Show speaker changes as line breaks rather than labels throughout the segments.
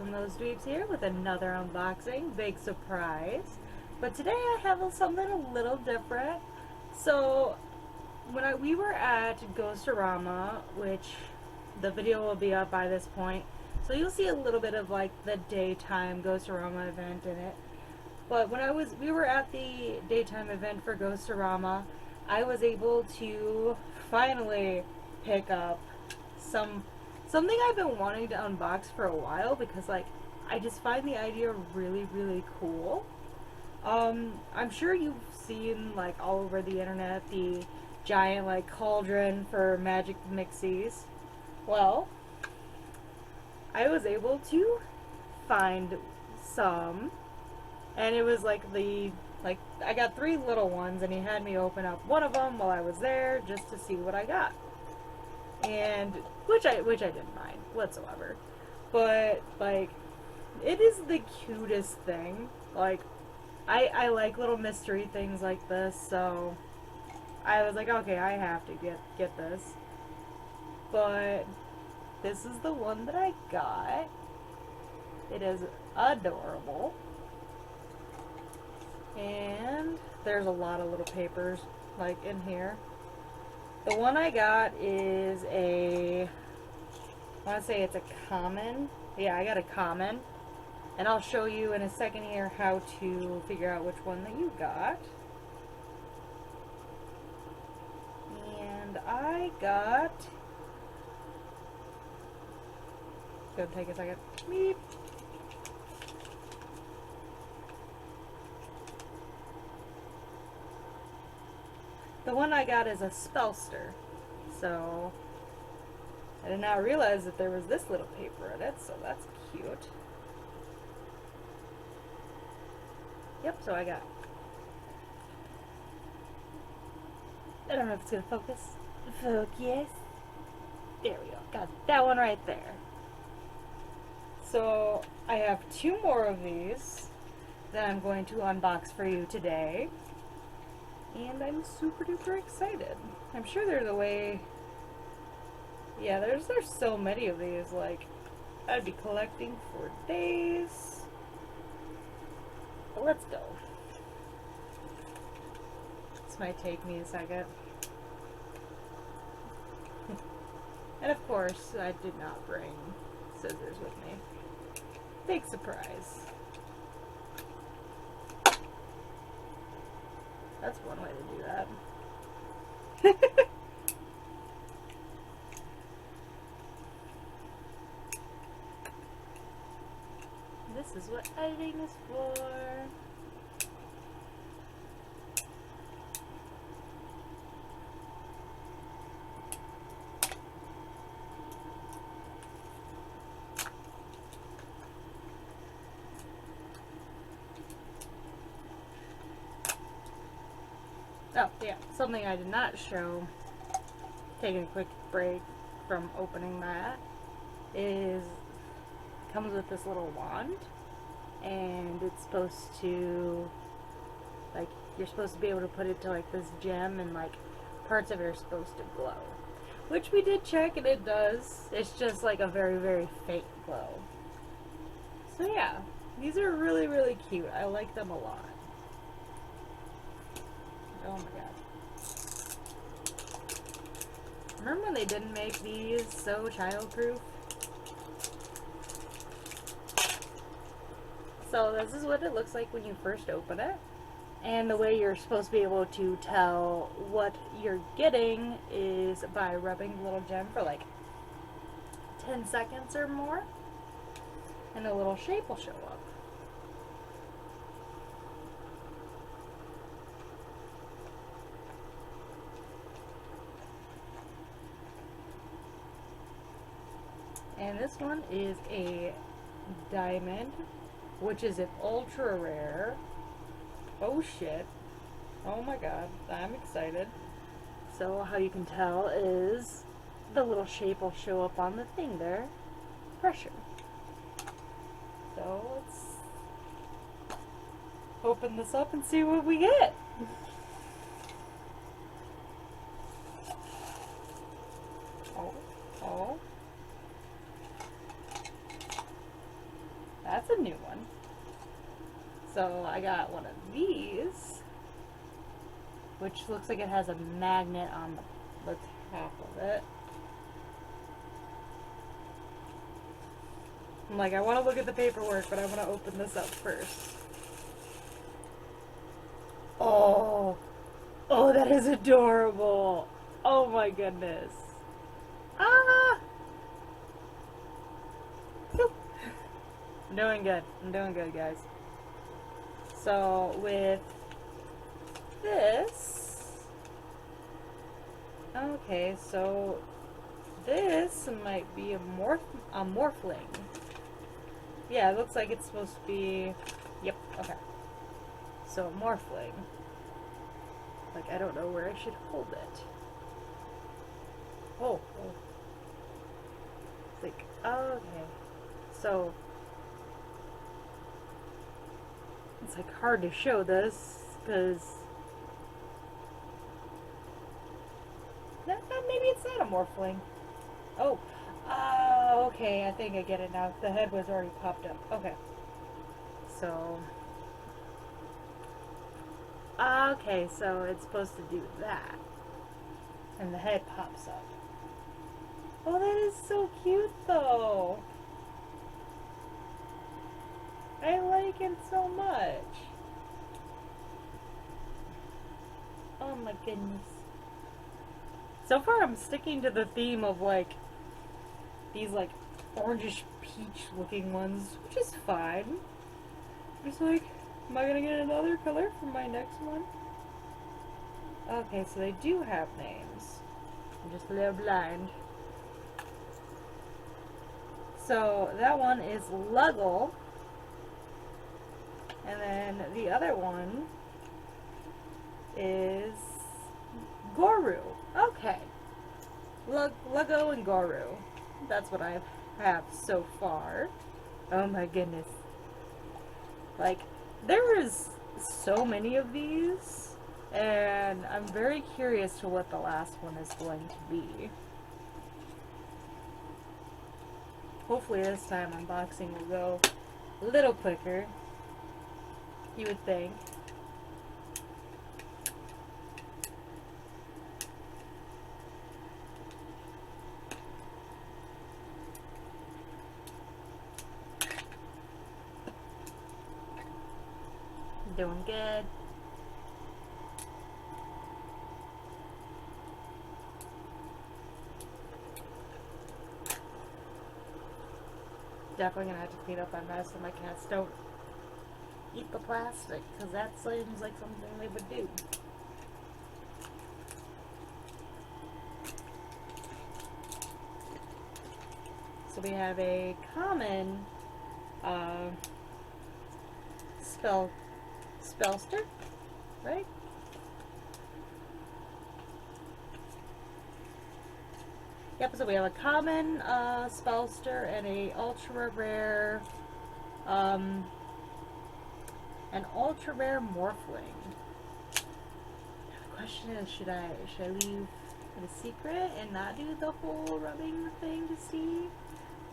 from those dweebs here with another unboxing. Big surprise. But today I have something a little different. So when we were at Ghostorama, which the video will be up by this point, so you'll see a little bit of like the daytime Ghostorama event in it. But when we were at the daytime event for Ghostorama, I was able to finally pick up something I've been wanting to unbox for a while, because like I just find the idea really, really cool. I'm sure you've seen like all over the internet the giant like cauldron for magic Mixies. Well, I was able to find some, and it was like I got 3 little ones, and he had me open up one of them while I was there just to see what I got. And which I didn't mind whatsoever. But like it is the cutest thing. Like I like little mystery things like this, so I was like, okay, I have to get this. But this is the one that I got. It is adorable. And there's a lot of little papers like in here. The one I got is I want to say it's a common. Yeah, I got a common. And I'll show you in a second here how to figure out which one that you got. And I got... It's gonna take a second. Beep. The one I got is a spellster, so I did not realize that there was this little paper in it, so that's cute. Yep, so I don't know if it's gonna focus. Focus. There we go. Got that one right there. So I have 2 more of these that I'm going to unbox for you today. And I'm super duper excited. I'm sure there's a way. Yeah, there's so many of these. Like, I'd be collecting for days. But let's go. This might take me a second. And of course, I did not bring scissors with me. Big surprise. That's one way to do that. This is what editing is for. Oh, yeah, something I did not show, taking a quick break from opening that, is it comes with this little wand, and it's supposed to, like, you're supposed to be able to put it to, like, this gem, and, like, parts of it are supposed to glow. Which we did check, and it does. It's just, like, a very, very faint glow. So, yeah, these are really, really cute. I like them a lot. Oh my god. Remember when they didn't make these so childproof? So this is what it looks like when you first open it. And the way you're supposed to be able to tell what you're getting is by rubbing the little gem for like 10 seconds or more. And a little shape will show up. And this one is a diamond, which is an ultra rare. Oh shit. Oh my god, I'm excited. So how you can tell is the little shape will show up on the thing there. Pressure. So let's open this up and see what we get. Oh, oh. new one. So I got one of these, which looks like it has a magnet on the top of it. I'm like, I want to look at the paperwork, but I want to open this up first. Oh, oh, that is adorable. Oh my goodness. Ah! I'm doing good. I'm doing good, guys. So with this, okay, so this might be a morphling. Yeah, it looks like it's supposed to be, yep, okay. So a morphling. Like, I don't know where I should hold it. Oh, oh. Like, okay. So, it's like hard to show this, because maybe it's not a morphling. Oh, okay, I think I get it now. The head was already popped up. Okay. So, okay, so it's supposed to do that. And the head pops up. Oh, that is so cute, though. I like it so much. Oh my goodness. So far I'm sticking to the theme of like these like orangish peach looking ones, which is fine. Just like, am I gonna get another color for my next one? Okay, so they do have names. I'm just a little blind. So that one is Luggle. And then the other one is Goru. Okay. Luggo and Goru. That's what I have so far. Oh my goodness. Like, there is so many of these, and I'm very curious to what the last one is going to be. Hopefully this time unboxing will go a little quicker, you would think. Doing good. Definitely gonna have to clean up my mess so my cats don't eat the plastic, because that seems like something they would do. So we have a common spellster, right? Yep, so we have a common spellster and a ultra rare an ultra rare morphling. The question is, should I leave it a secret and not do the whole rubbing thing to see?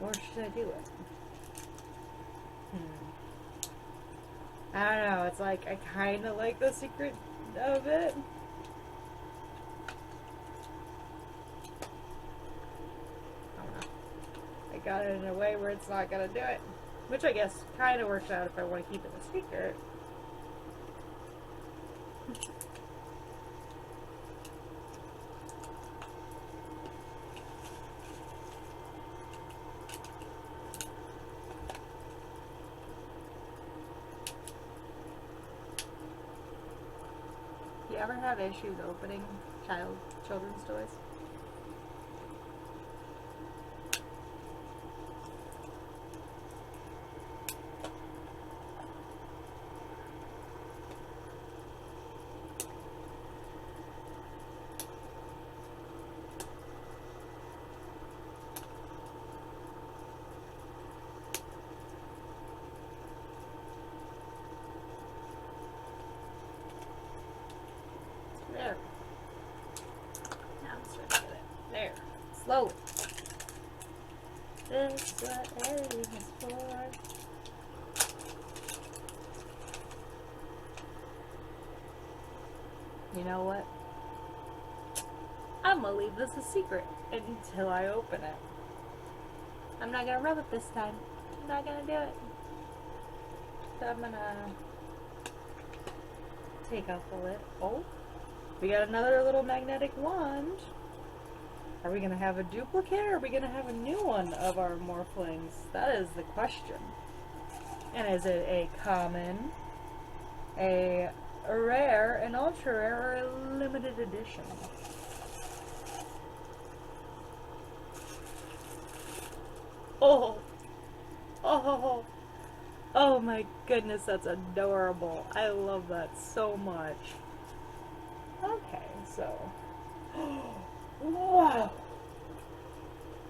Or should I do it? I don't know, it's like I kinda like the secret of it. Got it in a way where it's not gonna do it, which I guess kind of works out if I want to keep it a secret. You ever have issues opening children's toys? There. Now I'm starting to get it. There. Slowly. This is what editing is for. You know what? I'm gonna leave this a secret until I open it. I'm not gonna rub it this time. I'm not gonna do it. So I'm gonna take off the lid. Oh, we got another little magnetic wand. Are we gonna have a duplicate or are we gonna have a new one of our Morphlings? That is the question. And is it a common, a rare, an ultra rare, or a limited edition? Oh! Oh! Oh my goodness, that's adorable. I love that so much. Okay, so... Wow!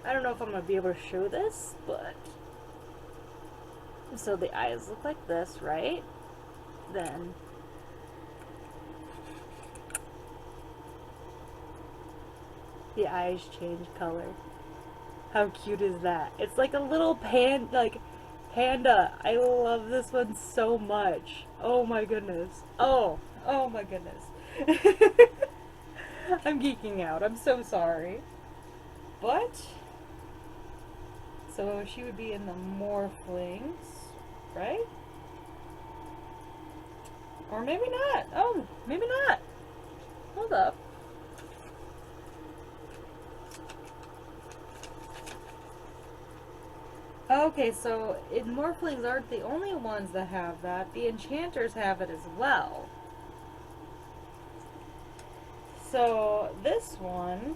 I don't know if I'm going to be able to show this, but... So the eyes look like this, right? Then... the eyes change color. How cute is that? It's like a little panda. I love this one so much. Oh my goodness. Oh my goodness. I'm geeking out. I'm so sorry. But, so she would be in the Morphlings, right? Or maybe not. Oh, maybe not. Hold up. Okay, so Morphlings aren't the only ones that have that. The enchanters have it as well. So this one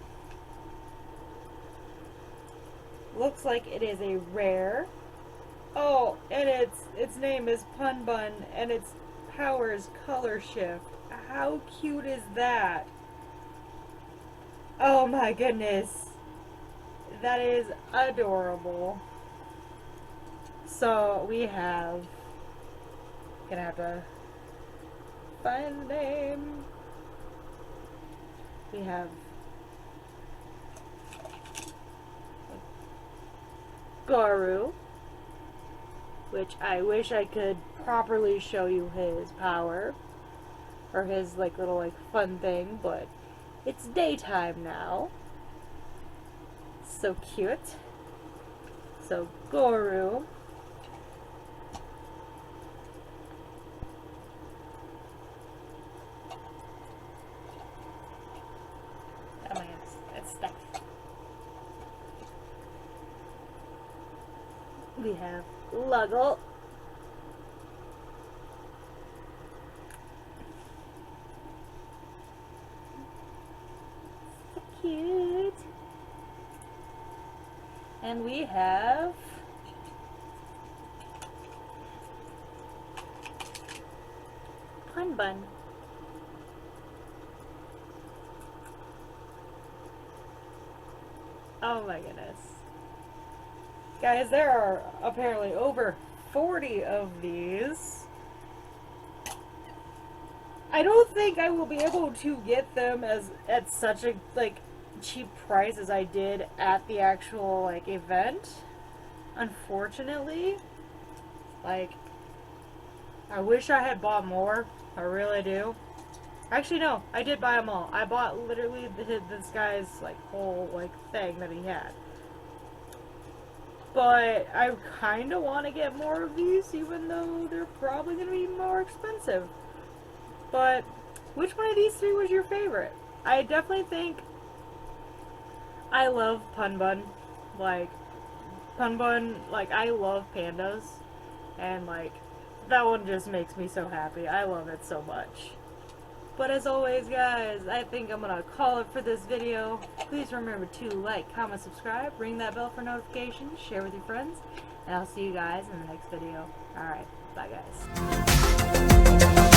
looks like it is a rare. Oh, and its name is Pun Bun, and its power is color shift. How cute is that? Oh my goodness. That is adorable. So we have, gonna have to find the name. We have Garu, which I wish I could properly show you his power, or his little fun thing, but it's daytime now. So cute. So Garu. Oh my goodness, it's stuck. We have Luggle. So cute. And we have Pun Bun. Oh my goodness. Guys, there are apparently over 40 of these. I don't think I will be able to get them at such a cheap price as I did at the actual event. Unfortunately. I wish I had bought more. I really do. Actually, no, I did buy them all. I bought literally this guy's whole thing that he had. But I kind of want to get more of these, even though they're probably going to be more expensive. But which one of these three was your favorite? I definitely think I love Pun Bun. Pun Bun, I love pandas. And that one just makes me so happy. I love it so much. But as always, guys, I think I'm going to call it for this video. Please remember to like, comment, subscribe, ring that bell for notifications, share with your friends, and I'll see you guys in the next video. Alright, bye guys.